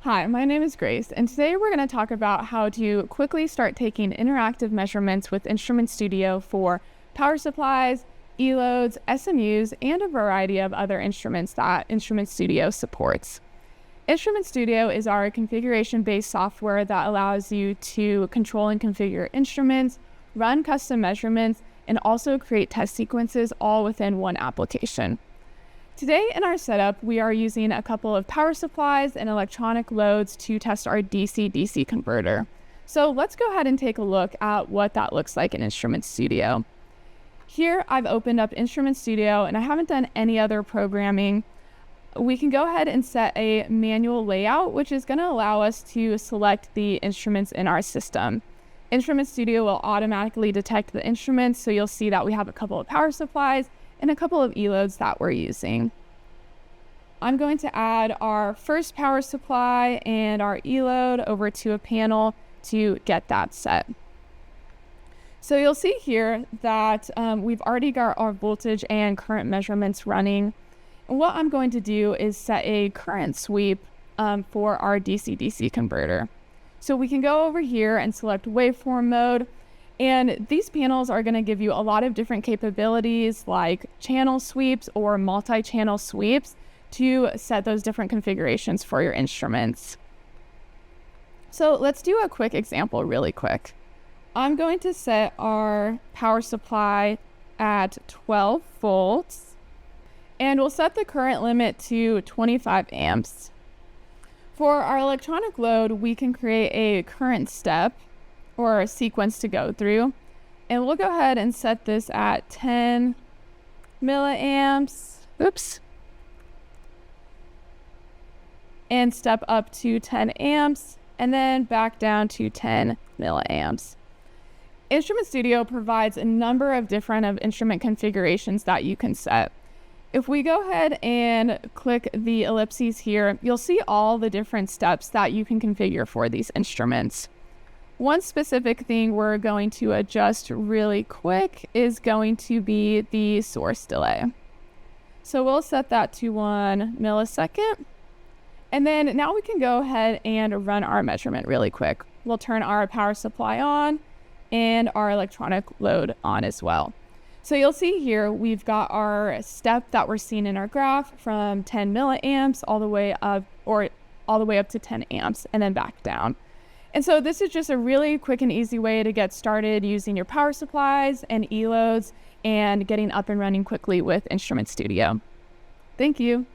Hi, my name is Grace, and today we're going to talk about how to quickly start taking interactive measurements with InstrumentStudio for power supplies, E-loads, SMUs, and a variety of other instruments that InstrumentStudio supports. InstrumentStudio is our configuration-based software that allows you to control and configure instruments, run custom measurements, and also create test sequences all within one application. Today in our setup, we are using a couple of power supplies and electronic loads to test our DC-DC converter. So let's go ahead and take a look at what that looks like in InstrumentStudio. Here I've opened up InstrumentStudio and I haven't done any other programming. We can go ahead and set a manual layout, which is going to allow us to select the instruments in our system. InstrumentStudio will automatically detect the instruments, so you'll see that we have a couple of power supplies and a couple of E-loads that we're using. I'm going to add our first power supply and our E-load over to a panel to get that set. So you'll see here that we've already got our voltage and current measurements running. And what I'm going to do is set a current sweep for our DC-DC converter. So we can go over here and select waveform mode. And these panels are going to give you a lot of different capabilities like channel sweeps or multi-channel sweeps to set those different configurations for your instruments. So let's do a quick example really quick. I'm going to set our power supply at 12 volts and we'll set the current limit to 25 amps. For our electronic load, we can create a current step or a sequence to go through. And we'll go ahead and set this at 10 milliamps. And step up to 10 amps and then back down to 10 milliamps. InstrumentStudio provides a number of different instrument configurations that you can set. If we go ahead and click the ellipses here, you'll see all the different steps that you can configure for these instruments. One specific thing we're going to adjust really quick is going to be the source delay. So we'll set that to 1 millisecond. And then now we can go ahead and run our measurement really quick. We'll turn our power supply on and our electronic load on as well. So you'll see here we've got our step that we're seeing in our graph from 10 milliamps all the way up to 10 amps and then back down. And so this is just a really quick and easy way to get started using your power supplies and E-loads and getting up and running quickly with InstrumentStudio. Thank you.